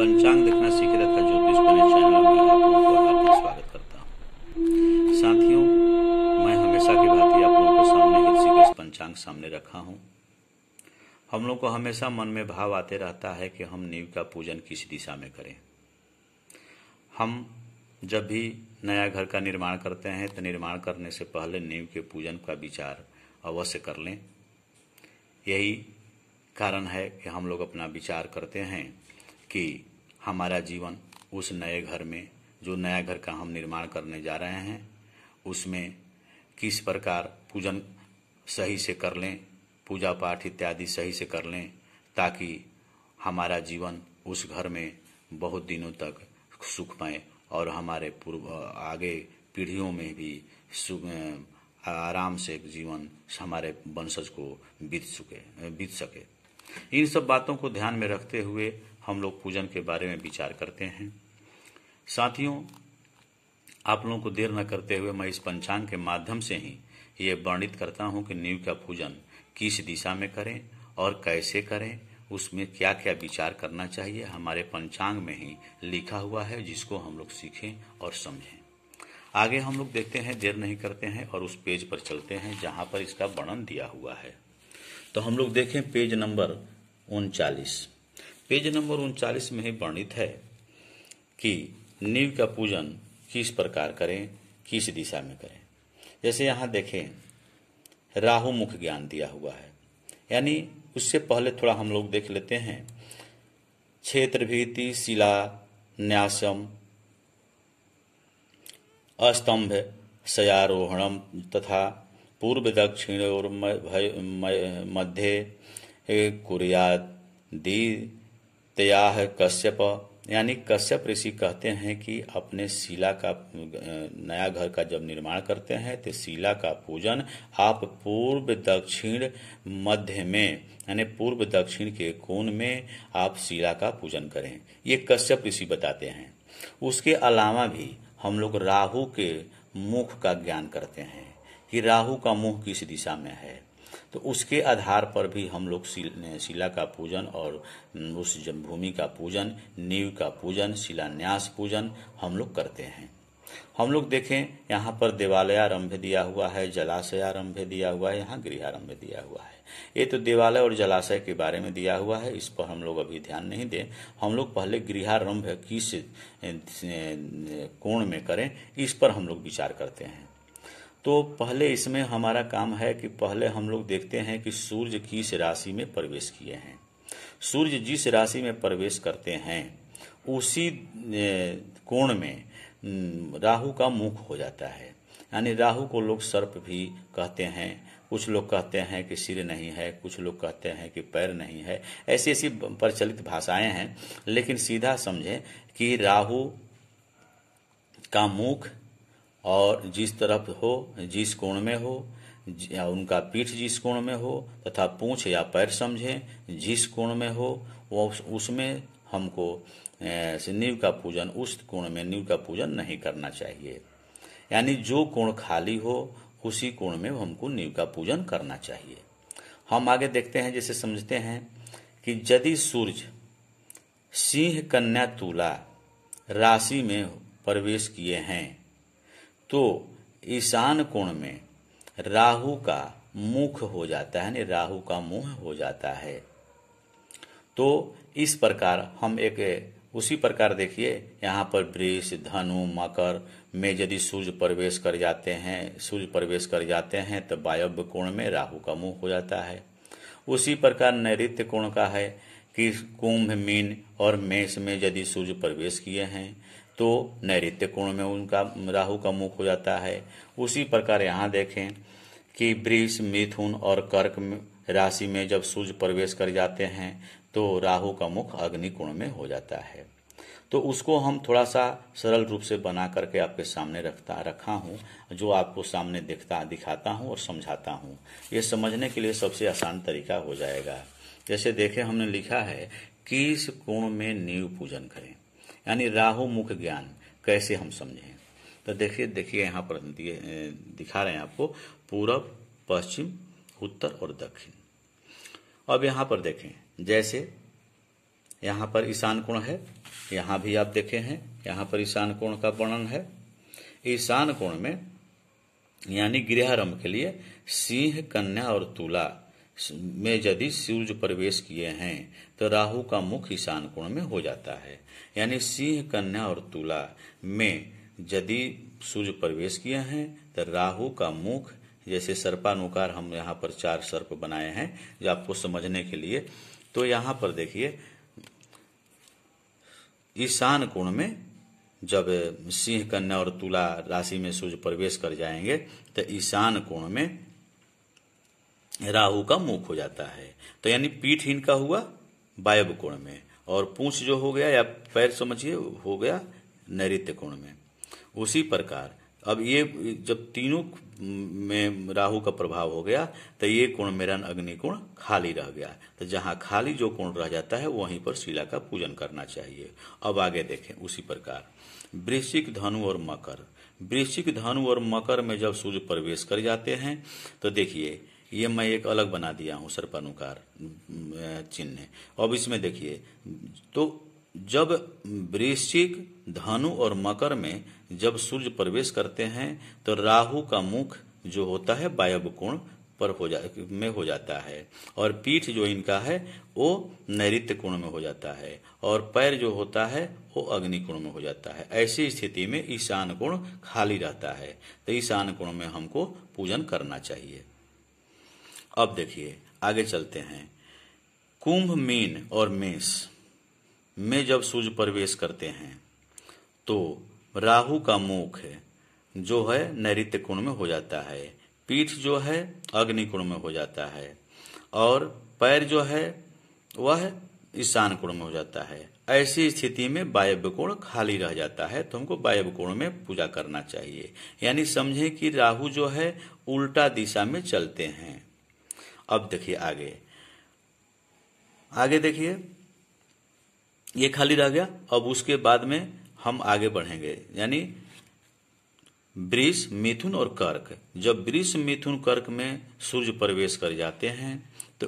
पंचांग देखना सीखे तथा ज्योतिष बने चैनल में आप लोगों को हार्दिक स्वागत करता हूँ। साथियों, मैं हमेशा की भांति आप लोगों के सामने ऋषिकेश पंचांग सामने रखा हूँ। हम लोग को हमेशा मन में भाव आते रहता है कि हम नींव का पूजन किस दिशा में करें। हम जब भी नया घर का निर्माण करते हैं तो निर्माण करने से पहले नींव के पूजन का विचार अवश्य कर लें। यही कारण है कि हम लोग अपना विचार करते हैं कि हमारा जीवन उस नए घर में, जो नया घर का हम निर्माण करने जा रहे हैं, उसमें किस प्रकार पूजन सही से कर लें, पूजा पाठ इत्यादि सही से कर लें, ताकि हमारा जीवन उस घर में बहुत दिनों तक सुखमय और हमारे पूर्व आगे पीढ़ियों में भी आराम से जीवन हमारे वंशज को बीत सके। इन सब बातों को ध्यान में रखते हुए हम लोग पूजन के बारे में विचार करते हैं। साथियों, आप लोगों को देर न करते हुए मैं इस पंचांग के माध्यम से ही ये वर्णित करता हूं कि नींव का पूजन किस दिशा में करें और कैसे करें, उसमें क्या क्या विचार करना चाहिए। हमारे पंचांग में ही लिखा हुआ है, जिसको हम लोग सीखें और समझें। आगे हम लोग देखते हैं, देर नहीं करते हैं और उस पेज पर चलते हैं जहां पर इसका वर्णन दिया हुआ है। तो हम लोग देखें पेज नंबर 39। पेज नंबर 39 में ही वर्णित है कि नींव का पूजन किस प्रकार करें, किस दिशा में करें। जैसे यहाँ देखें, राहु मुख ज्ञान दिया हुआ है, यानी उससे पहले थोड़ा हम लोग देख लेते हैं। क्षेत्र भीति शिला न्यासम अस्तंभ शयारोहणम तथा पूर्व दक्षिण और मध्य कुर्यादी तयाह कश्यप, यानी कश्यप ऋषि कहते हैं कि अपने शिला का नया घर का जब निर्माण करते हैं तो शिला का पूजन आप पूर्व दक्षिण मध्य में, यानी पूर्व दक्षिण के कोण में आप शिला का पूजन करें। ये कश्यप ऋषि बताते हैं। उसके अलावा भी हम लोग राहु के मुख का ज्ञान करते हैं कि राहु का मुख किस दिशा में है, तो उसके आधार पर भी हम लोग शिला का पूजन और उस भूमि का पूजन, नींव का पूजन, शिलान्यास पूजन हम लोग करते हैं। हम लोग देखें, यहाँ पर देवालयारंभ दिया हुआ है, जलाशयारंभ दिया हुआ है, यहाँ गृहारंभ दिया हुआ है। ये तो देवालय और जलाशय के बारे में दिया हुआ है, इस पर हम लोग अभी ध्यान नहीं दें। हम लोग पहले गृहारंभ किस कोण में करें, इस पर हम लोग विचार करते हैं। तो पहले इसमें हमारा काम है कि पहले हम लोग देखते हैं कि सूर्य किस राशि में प्रवेश किए हैं। सूर्य जिस राशि में प्रवेश करते हैं उसी कोण में राहु का मुख हो जाता है, यानी राहु को लोग सर्प भी कहते हैं। कुछ लोग कहते हैं कि सिर नहीं है, कुछ लोग कहते हैं कि पैर नहीं है। ऐसी ऐसी प्रचलित भाषाएं हैं, लेकिन सीधा समझें कि राहु का मुख और जिस तरफ हो, जिस कोण में हो, उनका पीठ जिस कोण में हो, तथा पूंछ या पैर समझें जिस कोण में हो, वो उसमें हमको नींव का पूजन, उस कोण में नींव का पूजन नहीं करना चाहिए। यानी जो कोण खाली हो उसी कोण में हमको नींव का पूजन करना चाहिए। हम आगे देखते हैं, जैसे समझते हैं कि यदि सूर्य सिंह कन्या तुला राशि में प्रवेश किए हैं तो ईशान कोण में राहु का मुख हो जाता है, यानी राहु का मुंह हो जाता है। तो इस प्रकार हम उसी प्रकार देखिए, यहाँ पर वृष, धनु, मकर में यदि सूर्य प्रवेश कर जाते हैं तो वायव्य कोण में राहु का मुख हो जाता है। उसी प्रकार नैऋत्य कोण का है कि कुंभ, मीन और मेष में यदि सूर्य प्रवेश किए हैं तो नैऋत्य कोण में उनका राहु का मुख हो जाता है। उसी प्रकार यहाँ देखें कि वृष, मिथुन और कर्क राशि में जब सूर्य प्रवेश कर जाते हैं तो राहु का मुख अग्नि कोण में हो जाता है। तो उसको हम थोड़ा सा सरल रूप से बना करके आपके सामने रखा हूँ, जो आपको सामने दिखाता हूँ और समझाता हूँ। ये समझने के लिए सबसे आसान तरीका हो जाएगा। जैसे देखें, हमने लिखा है किस कोण में नींव पूजन करें, यानी राहु मुख ज्ञान कैसे हम समझें। तो देखिए यहाँ पर दिखा रहे हैं आपको पूरब, पश्चिम, उत्तर और दक्षिण। अब यहाँ पर देखें, जैसे यहाँ पर ईशान कोण है, यहाँ भी आप देखे हैं, यहाँ पर ईशान कोण का वर्णन है। ईशान कोण में यानी गृहारंभ के लिए सिंह, कन्या और तुला में यदि सूर्य प्रवेश किए हैं तो राहु का मुख ईशान कोण में हो जाता है। यानी सिंह, कन्या और तुला में यदि सूर्य प्रवेश किए हैं तो राहु का मुख, जैसे सर्पानुकार हम यहाँ पर 4 सर्प बनाए हैं जो आपको समझने के लिए, तो यहाँ पर देखिए ईशान कोण में जब सिंह, कन्या और तुला राशि में सूर्य प्रवेश कर जाएंगे तो ईशान कोण में राहु का मुख हो जाता है। तो यानी पीठ इनका हुआ वायव्य कोण में, और पूंछ जो हो गया या पैर समझिए हो गया नैऋत्य कोण में। उसी प्रकार अब ये जब तीनों में राहु का प्रभाव हो गया तो ये कोण मेरा अग्नि कोण खाली रह गया। तो जहाँ खाली जो कोण रह जाता है वहीं पर शिला का पूजन करना चाहिए। अब आगे देखें उसी प्रकार वृश्चिक, धनु और मकर। वृश्चिक, धनु और मकर में जब सूर्य प्रवेश कर जाते हैं तो देखिए ये मैं एक अलग बना दिया हूँ सर्पानुकार चिन्ह। अब इसमें देखिए तो जब वृश्चिक, धनु और मकर में जब सूर्य प्रवेश करते हैं तो राहु का मुख जो होता है वायव्य कोण पर हो जाता है, और पीठ जो इनका है वो नैऋत्य कोण में हो जाता है, और पैर जो होता है वो अग्नि कोण में हो जाता है। ऐसी स्थिति में ईशान कोण खाली रहता है, तो ईशान कोण में हमको पूजन करना चाहिए। अब देखिए आगे चलते हैं। कुंभ, मीन और मेष में जब सूर्य प्रवेश करते हैं तो राहु का मुख जो है नैऋत्य कोण में हो जाता है, पीठ जो है अग्नि कोण में हो जाता है, और पैर जो है वह ईशान कोण में हो जाता है। ऐसी स्थिति में वायव्य कोण खाली रह जाता है, तो हमको वायव्य कोण में पूजा करना चाहिए। यानी समझें कि राहु जो है उल्टा दिशा में चलते हैं। अब देखिए आगे देखिए ये खाली रह गया। अब उसके बाद में हम आगे बढ़ेंगे, यानी वृष, मिथुन और कर्क। जब वृष, मिथुन, कर्क में सूर्य प्रवेश कर जाते हैं तो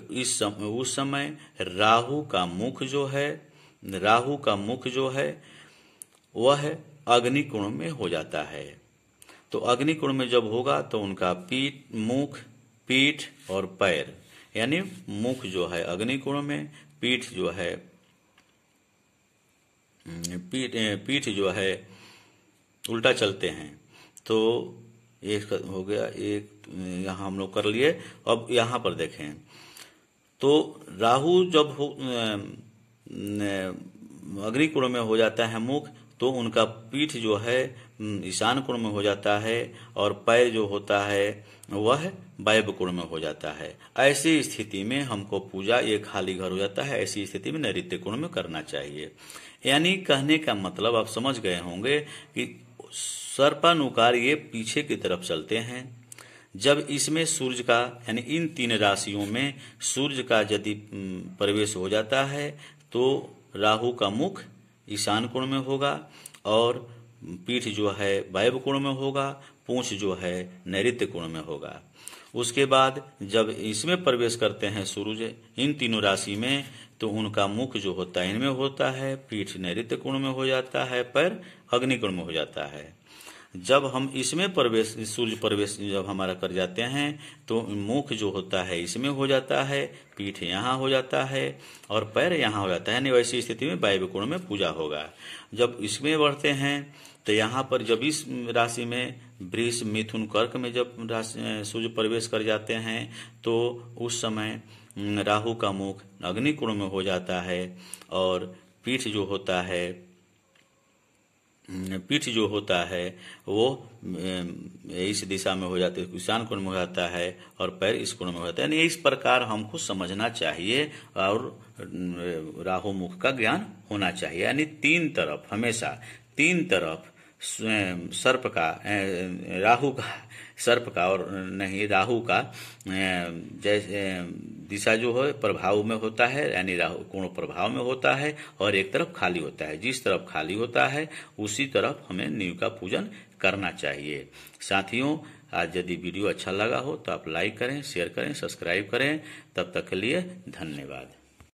उस समय राहु का मुख जो है वह अग्नि कोण में हो जाता है। तो अग्नि कोण में जब होगा तो उनका मुख, पीठ और पैर, यानी मुख जो है अग्नि कोण में, पीठ जो है उल्टा चलते हैं। तो एक हो गया, एक यहाँ हम लोग कर लिए। अब यहाँ पर देखें तो राहु जब अग्नि कोण में हो जाता है मुख, तो उनका पीठ जो है ईशान कोण में हो जाता है, और पैर जो होता है वह वायव्य कोण में हो जाता है। ऐसी स्थिति में हमको पूजा, ये खाली घर हो जाता है, ऐसी स्थिति में नैऋत्य कोण में करना चाहिए। यानी कहने का मतलब आप समझ गए होंगे कि सर्पानुकार ये पीछे की तरफ चलते हैं। जब इसमें सूर्य का, यानी इन 3 राशियों में सूर्य का यदि प्रवेश हो जाता है तो राहु का मुख ईशान कोण में होगा, और पीठ जो है वायव्य कोण में होगा, पूंछ जो है नैऋत्य कोण में होगा। उसके बाद जब इसमें प्रवेश करते हैं सूर्य इन 3 राशि में, तो उनका मुख जो होता है इनमें होता है, पीठ नैऋत्य कोण में हो जाता है, पैर अग्नि कोण में हो जाता है। जब हम इसमें सूर्य प्रवेश जब हमारा कर जाते हैं तो मुख जो होता है इसमें हो जाता है, पीठ यहाँ हो जाता है, और पैर यहाँ हो जाता है। यानी वैसी स्थिति में वायव्य कोण में पूजा होगा। जब इसमें बढ़ते हैं तो यहाँ पर जब इस राशि में वृष, मिथुन, कर्क में जब सूर्य प्रवेश कर जाते हैं तो उस समय राहु का मुख अग्नि कोण में हो जाता है, और पीठ जो होता है वो इस दिशा में हो जाता है, ईशान कोण में हो जाता है, और पैर इस कोण में हो जाता है। यानी इस प्रकार हमको समझना चाहिए और राहु मुख का ज्ञान होना चाहिए। यानी 3 तरफ, हमेशा 3 तरफ सर्प का, राहु का, सर्प का और नहीं राहु का जैसे दिशा जो है प्रभाव में होता है, यानी राहु कोण प्रभाव में होता है, और एक तरफ खाली होता है। जिस तरफ खाली होता है उसी तरफ हमें नींव का पूजन करना चाहिए। साथियों, आज यदि वीडियो अच्छा लगा हो तो आप लाइक करें, शेयर करें, सब्सक्राइब करें। तब तक के लिए धन्यवाद।